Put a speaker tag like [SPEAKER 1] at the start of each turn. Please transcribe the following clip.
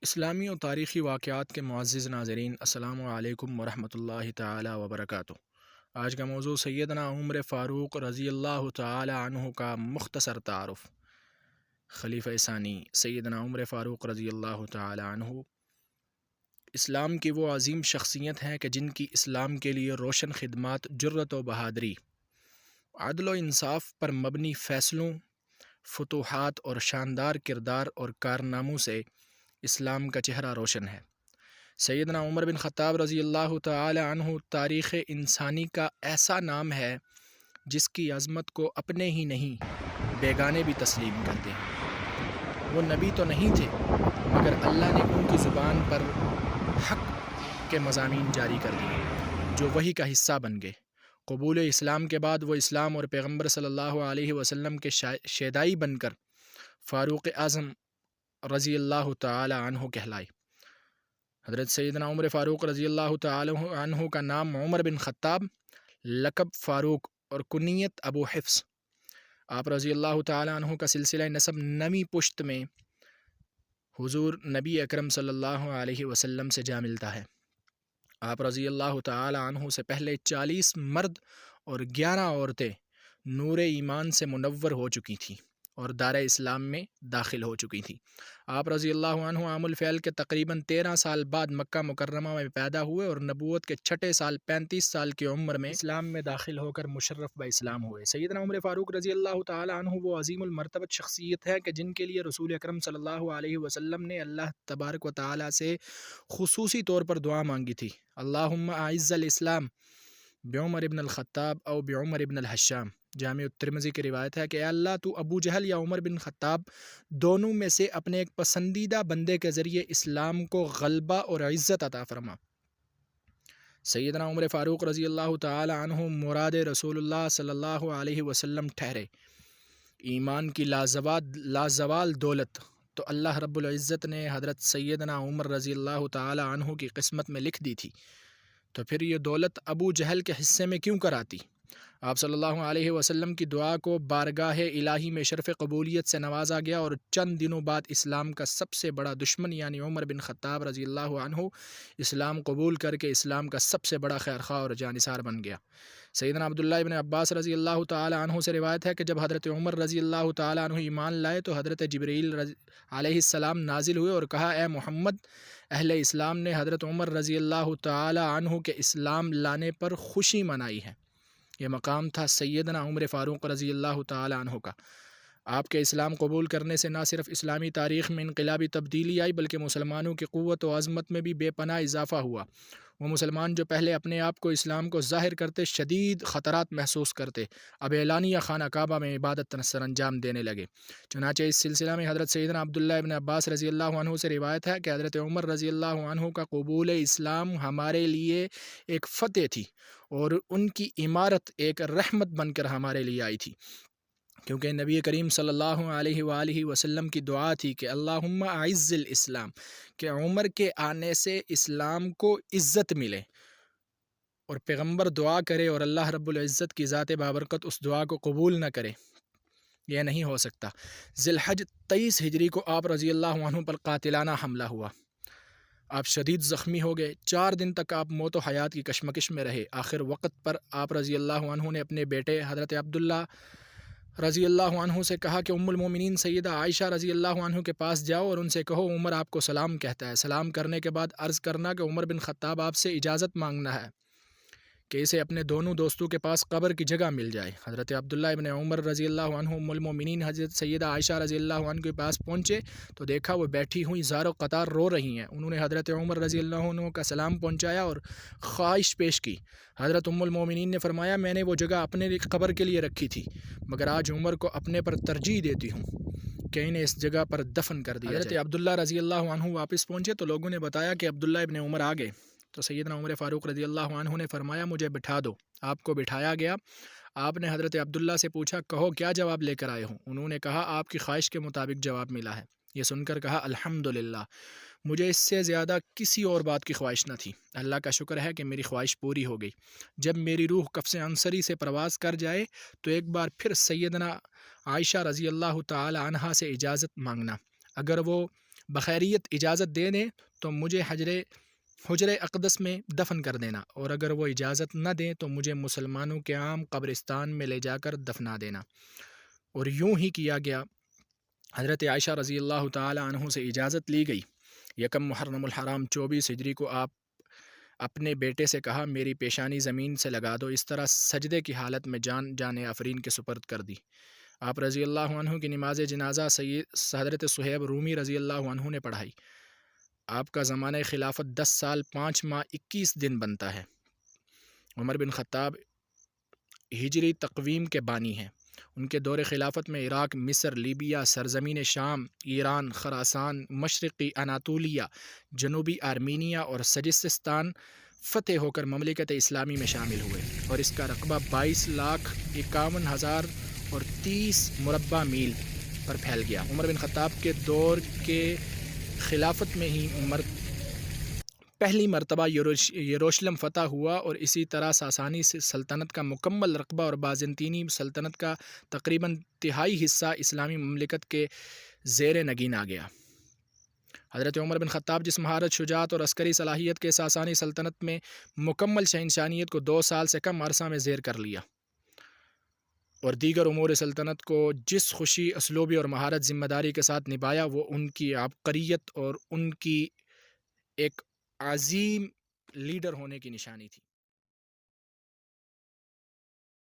[SPEAKER 1] اسلامی و تاریخی واقعات کے معزز ناظرین، السلام علیکم ورحمۃ اللہ تعالی وبرکاتہ۔ آج کا موضوع سیدنا عمر فاروق رضی اللہ تعالی عنہ کا مختصر تعارف۔ خلیفہ ثانی سیدنا عمر فاروق رضی اللہ تعالی عنہ اسلام کی وہ عظیم شخصیت ہیں کہ جن کی اسلام کے لیے روشن خدمات، جرت و بہادری، عدل و انصاف پر مبنی فیصلوں، فتوحات اور شاندار کردار اور کارناموں سے اسلام کا چہرہ روشن ہے۔ سیدنا عمر بن خطاب رضی اللہ تعالی عنہ تاریخ انسانی کا ایسا نام ہے جس کی عظمت کو اپنے ہی نہیں بیگانے بھی تسلیم کرتے ہیں۔ وہ نبی تو نہیں تھے، مگر اللہ نے ان کی زبان پر حق کے مضامین جاری کر دیے جو وحی کا حصہ بن گئے۔ قبول اسلام کے بعد وہ اسلام اور پیغمبر صلی اللہ علیہ وسلم کے شیدائی بن کر فاروق اعظم رضی اللہ تعالی عنہ کہلائے۔ حضرت سیدنا عمر فاروق رضی اللہ تعالی عنہ کا نام عمر بن خطاب، لقب فاروق اور کنیت ابو حفص۔ آپ رضی اللہ تعالی عنہ کا سلسلہ نسب نویں پشت میں حضور نبی اکرم صلی اللہ علیہ وسلم سے جا ملتا ہے۔ آپ رضی اللہ تعالی عنہ سے پہلے 40 مرد اور 11 عورتیں نور ایمان سے منور ہو چکی تھیں اور دار اسلام میں داخل ہو چکی تھیں۔ آپ رضی اللہ عنہ عام الفیل کے تقریباً 13 سال بعد مکہ مکرمہ میں پیدا ہوئے اور نبوت کے چھٹے سال 35 سال کی عمر میں اسلام میں داخل ہو کر مشرف اسلام ہوئے۔ سیدنا عمر فاروق رضی اللہ تعالی عنہ وہ عظیم المرتبت شخصیت ہے کہ جن کے لیے رسول اکرم صلی اللہ علیہ وسلم نے اللہ تبارک و تعالی سے خصوصی طور پر دعا مانگی تھی، اللہم اعز الاسلام بعمر ابن الخطاب او بعمر ابن الحشام۔ جامع الترمذی کی روایت ہے کہ اے اللہ تو ابو جہل یا عمر بن خطاب دونوں میں سے اپنے ایک پسندیدہ بندے کے ذریعے اسلام کو غلبہ اور عزت عطا فرما۔ سیدنا عمر فاروق رضی اللہ تعالی عنہ مراد رسول اللہ صلی اللہ علیہ وسلم ٹھہرے۔ ایمان کی لازوال دولت تو اللہ رب العزت نے حضرت سیدنا عمر رضی اللہ تعالی عنہ کی قسمت میں لکھ دی تھی، تو پھر یہ دولت ابو جہل کے حصے میں کیوں کر آتی؟ آپ صلی اللہ علیہ وسلم کی دعا کو بارگاہ الہی میں شرف قبولیت سے نوازا گیا اور چند دنوں بعد اسلام کا سب سے بڑا دشمن یعنی عمر بن خطاب رضی اللہ عنہ اسلام قبول کر کے اسلام کا سب سے بڑا خیرخواہ اور جانثار بن گیا۔ سیدنا عبداللہ ابن عباس رضی اللہ تعالی عنہ سے روایت ہے کہ جب حضرت عمر رضی اللہ تعالی عنہ ایمان لائے تو حضرت جبرائیل علیہ السلام نازل ہوئے اور کہا، اے محمد، اہل اسلام نے حضرت عمر رضی اللہ تعالی عنہ کے اسلام لانے پر خوشی منائی ہے۔ یہ مقام تھا سیدنا عمر فاروق رضی اللہ تعالی عنہ کا۔ آپ کے اسلام قبول کرنے سے نہ صرف اسلامی تاریخ میں انقلابی تبدیلی آئی بلکہ مسلمانوں کی قوت و عظمت میں بھی بے پناہ اضافہ ہوا۔ وہ مسلمان جو پہلے اپنے آپ کو اسلام کو ظاہر کرتے شدید خطرات محسوس کرتے، اب اعلانیہ خانہ کعبہ میں عبادت سر انجام دینے لگے۔ چنانچہ اس سلسلہ میں حضرت سیدنا عبداللہ ابن عباس رضی اللہ عنہ سے روایت ہے کہ حضرت عمر رضی اللہ عنہ کا قبول اسلام ہمارے لیے ایک فتح تھی اور ان کی عمارت ایک رحمت بن کر ہمارے لیے آئی تھی، کیونکہ نبی کریم صلی اللہ علیہ وآلہ وسلم کی دعا تھی کہ اللہم اعز الاسلام، کہ عمر کے آنے سے اسلام کو عزت ملے، اور پیغمبر دعا کرے اور اللہ رب العزت کی ذات بابرکت اس دعا کو قبول نہ کرے، یہ نہیں ہو سکتا۔ ذی الحج 23 ہجری کو آپ رضی اللہ عنہ پر قاتلانہ حملہ ہوا۔ آپ شدید زخمی ہو گئے۔ 4 دن تک آپ موت و حیات کی کشمکش میں رہے۔ آخر وقت پر آپ رضی اللہ عنہ نے اپنے بیٹے حضرت عبداللہ رضی اللہ عنہ سے کہا کہ ام المومنین سیدہ عائشہ رضی اللہ عنہ کے پاس جاؤ اور ان سے کہو عمر آپ کو سلام کہتا ہے۔ سلام کرنے کے بعد عرض کرنا کہ عمر بن خطاب آپ سے اجازت مانگنا ہے کہ اسے اپنے دونوں دوستوں کے پاس قبر کی جگہ مل جائے۔ حضرت عبداللہ ابن عمر رضی اللہ عنہ ام المومنین حضرت سیدہ عائشہ رضی اللہ عنہ کے پاس پہنچے تو دیکھا وہ بیٹھی ہوئی زار و قطار رو رہی ہیں۔ انہوں نے حضرت عمر رضی اللہ عنہ کا سلام پہنچایا اور خواہش پیش کی۔ حضرت ام المومنین نے فرمایا، میں نے وہ جگہ اپنے قبر کے لیے رکھی تھی، مگر آج عمر کو اپنے پر ترجیح دیتی ہوں کہ انہیں اس جگہ پر دفن کر دیا جائے۔ حضرت عبداللہ رضی اللہ عنہ واپس پہنچے تو لوگوں نے بتایا کہ عبداللہ ابن عمر آ گئے، تو سیدنا عمر فاروق رضی اللہ عنہ نے فرمایا، مجھے بٹھا دو۔ آپ کو بٹھایا گیا۔ آپ نے حضرت عبداللہ سے پوچھا، کہو کیا جواب لے کر آئے ہوں؟ انہوں نے کہا، آپ کی خواہش کے مطابق جواب ملا ہے۔ یہ سن کر کہا، الحمدللہ، مجھے اس سے زیادہ کسی اور بات کی خواہش نہ تھی۔ اللہ کا شکر ہے کہ میری خواہش پوری ہو گئی۔ جب میری روح قفس عنصری سے پرواز کر جائے تو ایک بار پھر سیدنا عائشہ رضی اللہ تعالی عنہا سے اجازت مانگنا، اگر وہ بخیریت اجازت دے دیں تو مجھے حجر اقدس میں دفن کر دینا، اور اگر وہ اجازت نہ دیں تو مجھے مسلمانوں کے عام قبرستان میں لے جا کر دفنا دینا۔ اور یوں ہی کیا گیا۔ حضرت عائشہ رضی اللہ تعالی عنہ سے اجازت لی گئی۔ یکم محرم الحرام 24 ہجری کو آپ اپنے بیٹے سے کہا میری پیشانی زمین سے لگا دو، اس طرح سجدے کی حالت میں جان آفرین کے سپرد کر دی۔ آپ رضی اللہ عنہ کی نماز جنازہ حضرت صہیب رومی رضی اللہ عنہ نے پڑھائی۔ آپ کا زمانہ خلافت 10 سال 5 ماہ 21 دن بنتا ہے۔ عمر بن خطاب ہجری تقویم کے بانی ہیں۔ ان کے دور خلافت میں عراق، مصر، لیبیا، سرزمین شام، ایران، خراسان، مشرقی اناطولیہ، جنوبی آرمینیا اور سجستان فتح ہو کر مملکت اسلامی میں شامل ہوئے، اور اس کا رقبہ 22,51,030 مربع میل پر پھیل گیا۔ عمر بن خطاب کے دور کے خلافت میں ہی پہلی مرتبہ یروشلم فتح ہوا، اور اسی طرح ساسانی سلطنت کا مکمل رقبہ اور بازنطینی سلطنت کا تقریباً تہائی حصہ اسلامی مملکت کے زیر نگین آ گیا۔ حضرت عمر بن خطاب جس مہارت، شجاعت اور عسکری صلاحیت کے ساسانی سلطنت میں مکمل شہنشانیت کو 2 سال سے کم عرصہ میں زیر کر لیا، اور دیگر امور سلطنت کو جس خوشی، اسلوبی اور مہارت ذمہ داری کے ساتھ نبھایا، وہ ان کی عبقریت اور ان کی ایک عظیم لیڈر ہونے کی نشانی تھی۔